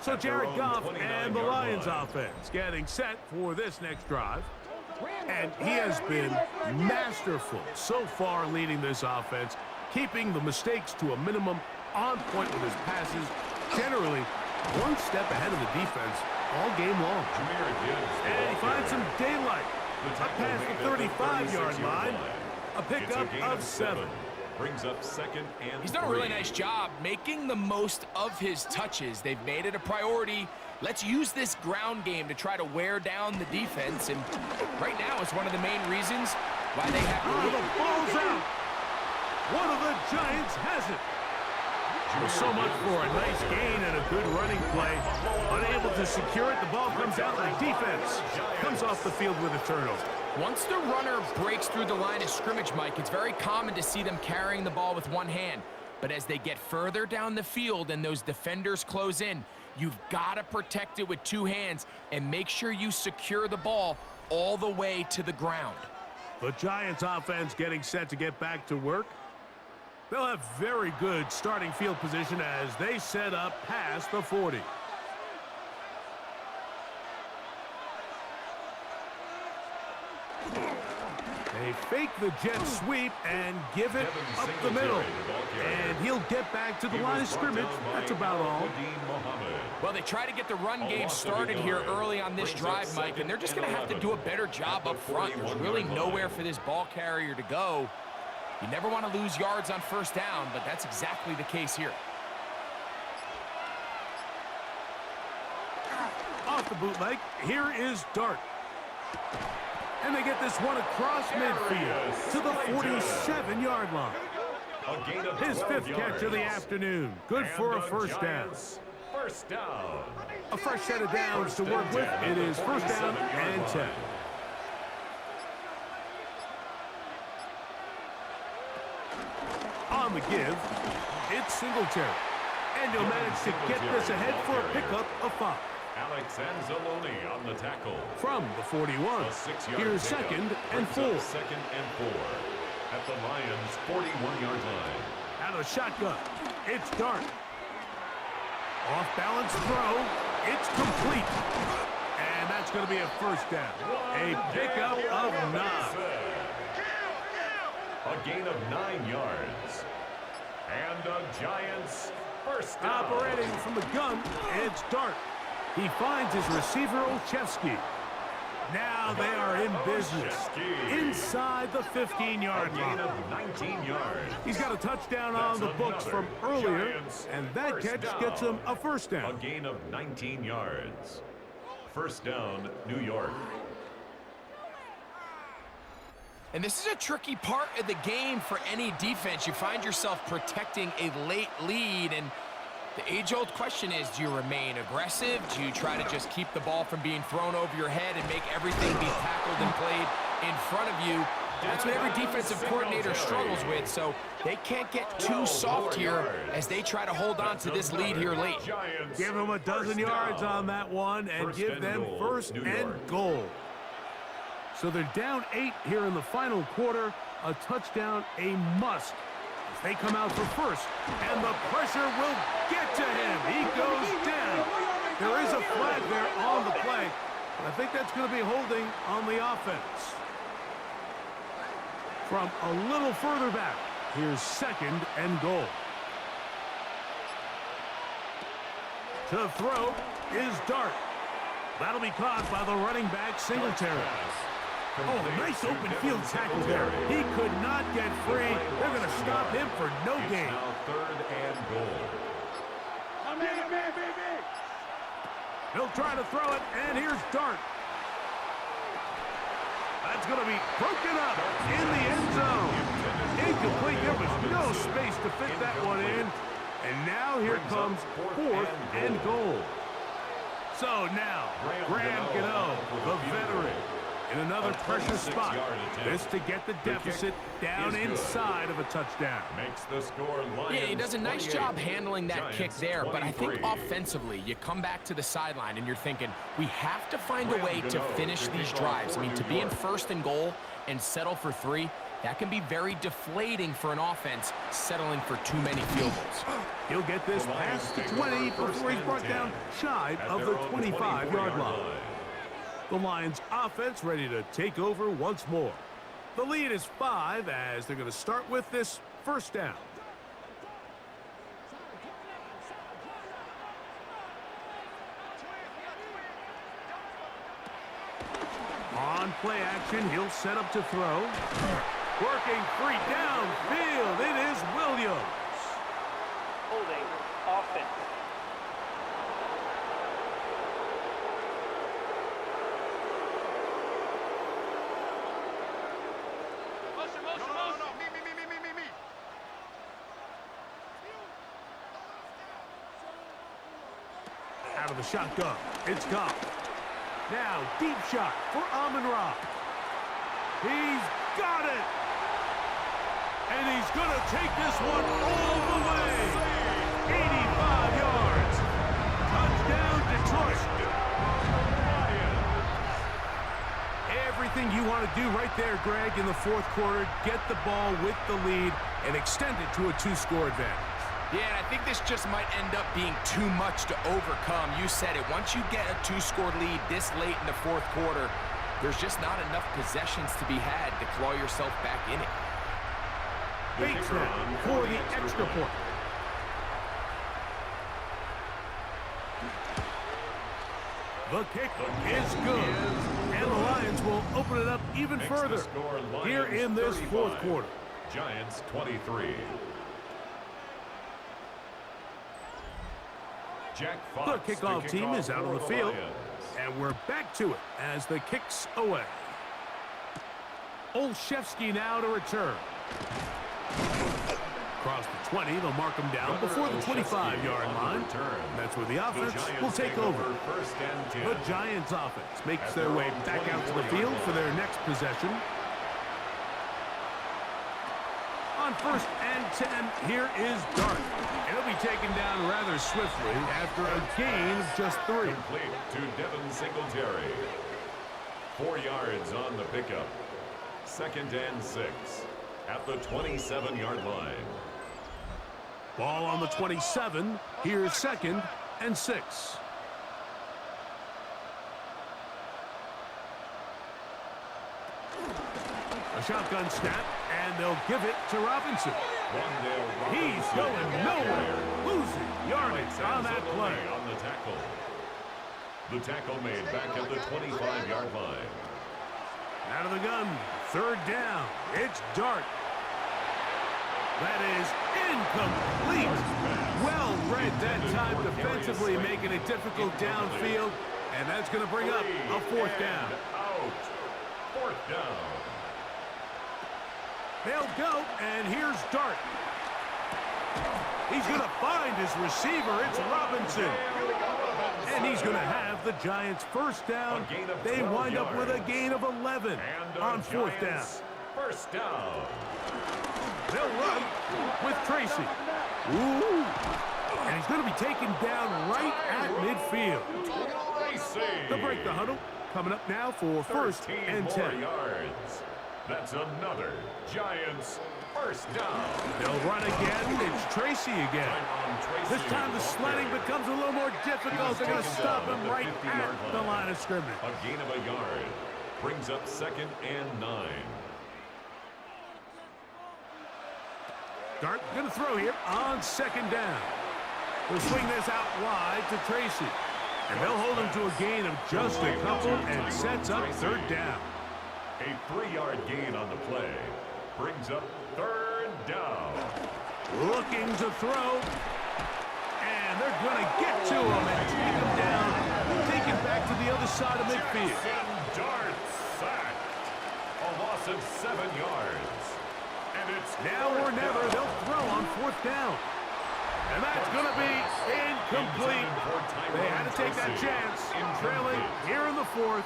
So Jared Goff and the Lions offense getting set for this next drive. And he has been masterful so far leading this offense, keeping the mistakes to a minimum, on point with his passes, generally one step ahead of the defense all game long. And he finds some daylight up past the 35-yard line. A pickup of 7. Brings up second and He's done a really nice job making the most of his touches. They've made it a priority. Let's use this ground game to try to wear down the defense. And right now, it's one of the main reasons why they have to. The ball's out. One of the Giants has it. Well, so much for a nice gain and a good running play. Unable to secure it, the ball comes out. The defense comes off the field with a turnover. Once the runner breaks through the line of scrimmage, Mike, it's very common to see them carrying the ball with one hand. But as they get further down the field and those defenders close in, you've got to protect it with 2 hands and make sure you secure the ball all the way to the ground. The Giants offense getting set to get back to work. They'll have very good starting field position as they set up past the 40. They fake the jet sweep and give it up the middle. And he'll get back to the line of scrimmage. That's about all. Well, they try to get the run game started here early on this drive, Mike, and they're just going to have to do a better job up front. There's really nowhere for this ball carrier to go. You never want to lose yards on first down, but that's exactly the case here. Off the bootleg, here is Dart. And they get this one across midfield to the 47-yard line. His 5th catch of the afternoon. Good for a first down. A fresh set of downs to work with. It is first down and 10. On the give, it's Singletary. And he'll manage to get this ahead for a pickup of 5. Alex Anzalone on the tackle. From the 41, here's second and 4. Second and 4 at the Lions' 41-yard line. Out of the shotgun, it's Dart. Off-balance throw, it's complete. And that's going to be a first down. A pickup of 9. A gain of 9 yards. And a Giants first down. Operating from the gun, it's Dart. He finds his receiver, Olszewski. Now they are in business inside the 15-yard line. A gain of 19 yards. He's got a touchdown on the books from earlier, and that catch gets him a first down. A gain of 19 yards. First down, New York. And this is a tricky part of the game for any defense. You find yourself protecting a late lead, and the age-old question is, do you remain aggressive? Do you try to just keep the ball from being thrown over your head and make everything be tackled and played in front of you? That's what every defensive coordinator struggles with, so they can't get too soft here as they try to hold on to this lead here late. Give them a dozen yards on that one and give them first and goal. So they're down 8 here in the final quarter. A touchdown, a must. As they come out for first, and the pressure will get to him. He goes down. There is a flag there on the play, but I think that's going to be holding on the offense. From a little further back, here's second and goal. To throw is Dart. That'll be caught by the running back, Singletary. Oh, nice open field tackle there. He could not get free. They're going to stop him for no gain. Now third and goal. He'll try to throw it, and here's Dart. That's going to be broken up in the end zone. Incomplete. There was no space to fit that one in. And now here comes fourth and goal. So now, Graham Gano, the veteran, in another pressure spot. This to get the deficit down inside of a touchdown. Makes the score Lions. Yeah, he does a nice 28, job handling that Giants kick there, but I think 23. offensively, you come back to the sideline and you're thinking, we have to find a way to finish these drives. I mean, to be in first and goal and settle for 3, that can be very deflating for an offense settling for too many field goals. He'll get this past the 20 before he's brought down shy of the 25-yard line. The Lions offense ready to take over once more. The lead is 5 as they're going to start with this first down. On play action, he'll set up to throw. Working free downfield, it is Williams. Holding offense. Out of the shotgun, it's gone. Now, deep shot for Amon-Ra. He's got it. And he's going to take this one all the way. 85 yards. Touchdown, Detroit. Everything you want to do right there, Greg, in the fourth quarter. Get the ball with the lead and extend it to a 2-score advantage. Yeah, and I think this just might end up being too much to overcome. You said it. Once you get a 2-score lead this late in the fourth quarter, there's just not enough possessions to be had to claw yourself back in it. Bates now for the extra point. The kick is good. And the Lions will open it up even further here in this fourth quarter. Giants 23. Jack The Fox kickoff team is out on the field, Lions. and we're back to it as the kick's away. Olszewski now to return. Across the 20, they'll mark him down before the 25-yard line. That's where the offense will take over. First and 10. The Giants offense makes their way back out to the field for their next possession. On first and 10, here is Dart. And he'll be taken down rather swiftly after a gain of just 3. Complete to Devin Singletary. 4 yards on the pickup. Second and 6 at the 27-yard line. Ball on the 27. Here's second and 6. A shotgun snap, and they'll give it to Robinson. He's going nowhere. Losing yardage on that play. On the tackle. The tackle made back at the 25-yard line. Out of the gun. Third down. It's Dart. That is incomplete. Well read that time defensively, making it difficult downfield. And that's going to bring up a fourth down. Out. Fourth down. They'll go, and here's Dart. He's going to find his receiver. It's Robinson. And he's going to have the Giants first down. They wind up with a gain of 11 on fourth down. First down. They'll run with Tracy. Ooh. And he's going to be taken down right at midfield. They'll break the huddle. Coming up now for first and 10. Yards. That's another Giants first down. They'll run again. It's Tracy again. This time the sledding becomes a little more difficult. They're going to stop him right at the line of scrimmage. A gain of a yard. Brings up second and 9. Dart going to throw here on second down. They'll swing this out wide to Tracy. And they'll hold him to a gain of just a couple and sets up third down. A 3-yard gain on the play. Brings up third down. Looking to throw. And they're going to get to him and take him down. Take him back to the other side of midfield. Dart sacked. A loss of 7 yards. And it's now or never. They'll throw on fourth down. And that's going to be incomplete. They had to take that chance. Trailing here in the fourth.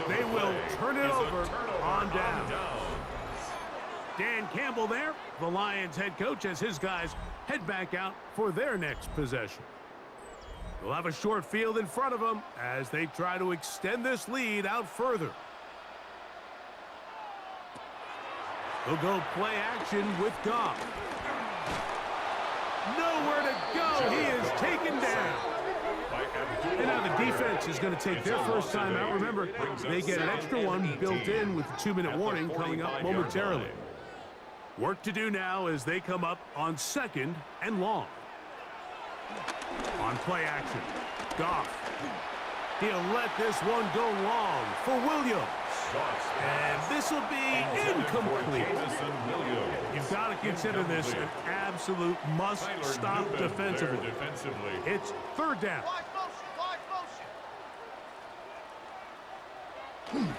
They will turn it over on down. Dan Campbell there, the Lions head coach, as his guys head back out for their next possession. They'll have a short field in front of them as they try to extend this lead out further. They'll go play action with Goff. Nowhere to go. He is taken down. And now the defense is going to take their first time out. Remember, they get an extra one built in with the 2-minute warning coming up momentarily. Work to do now as they come up on second and long. On play action, Goff. He'll let this one go long for Williams. And this will be incomplete. You've got to consider this an absolute must-stop defensively. It's third down.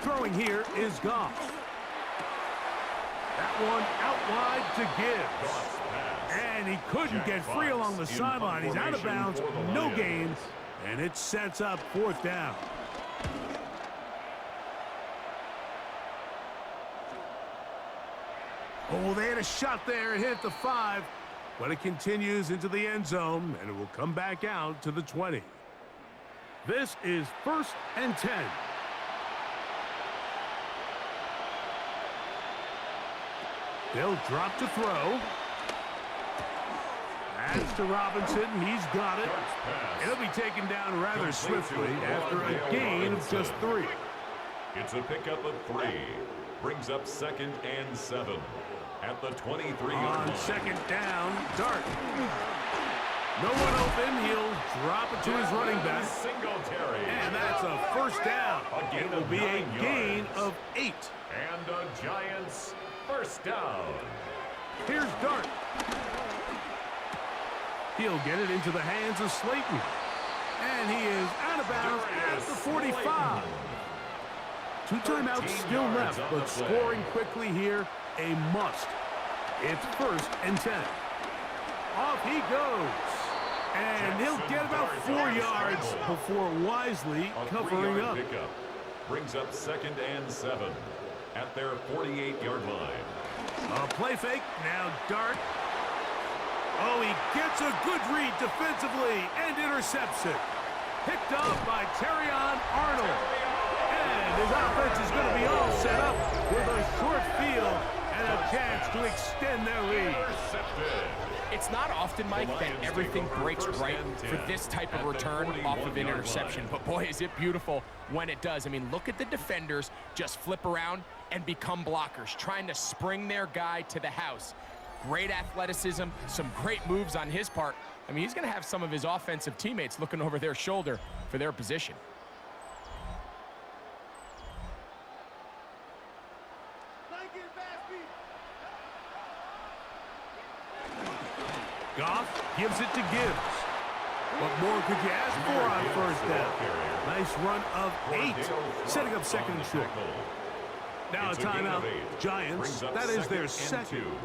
Throwing here is Goff. That one out wide to Gibbs. And he couldn't get free along the sideline. He's out of bounds, no gain, and it sets up fourth down. Oh, they had a shot there. It hit the 5, but it continues into the end zone, and it will come back out to the 20. This is first and 10. They'll drop to throw. That's to Robinson. He's got it. It'll be taken down rather swiftly after a gain of just 3. It's a pickup of 3. Brings up second and 7. At the 23-yard line. Second down, Dart. No one open. He'll drop it to his running back. And that's a first down. It will be a gain of 8. And the Giants first down. Here's Dart. He'll get it into the hands of Slayton. And he is out of bounds at the 45. 2 timeouts still left, but scoring quickly here, a must. It's first and 10. Off he goes. And he'll get about 4 yards before wisely covering up. Brings up second and 7 at their 48-yard line. A play fake. Now Dart. Oh, he gets a good read defensively and intercepts it. Picked off by Terrion Arnold. And his offense is going to be all set up with a short field and a chance to extend their lead. It's not often, Mike, that everything breaks right for this type of return off of an interception. But boy, is it beautiful when it does. I mean, look at the defenders just flip around and become blockers, trying to spring their guy to the house. Great athleticism, some great moves on his part. I mean, he's going to have some of his offensive teammates looking over their shoulder for their position. Goff gives it to Gibbs. What more could you ask for on first down? Nice run of 8, setting up second and short. Now a It's a gain timeout. of 8. Giants, Brings up that is their second second. and 2.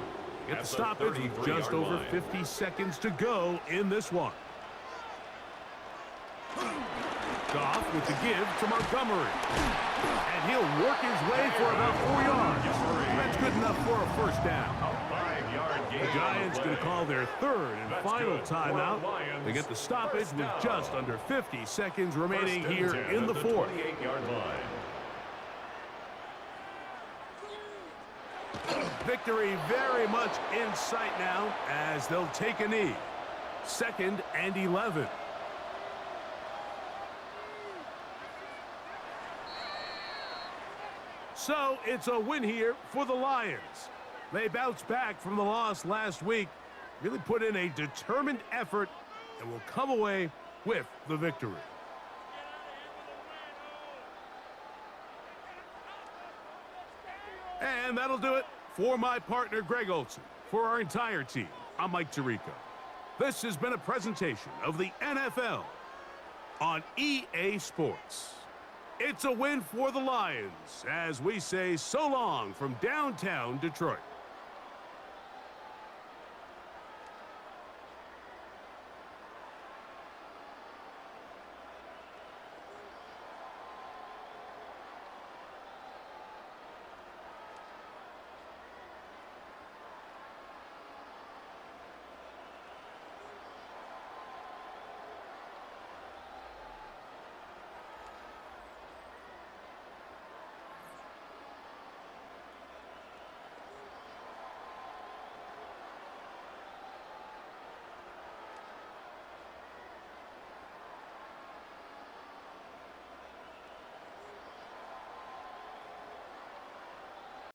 Get the At stoppage with 33 just yard over line. 50 seconds to go in this one. Goff with the give to Montgomery. And he'll work his way for about 4 yards. That's good enough for a first down. A 5-yard gain. The Giants on going the to call their third and That's final good. timeout. Lions, They get the stoppage first with down. just under 50 seconds remaining First and here 10 in the at fourth. 28-yard line. Victory very much in sight now as they'll take a knee. 2nd and 11. So it's a win here for the Lions. They bounced back from the loss last week, really put in a determined effort, and will come away with the victory. And that'll do it for my partner, Greg Olson. For our entire team, I'm Mike Tirico. This has been a presentation of the NFL on EA Sports. It's a win for the Lions as we say so long from downtown Detroit.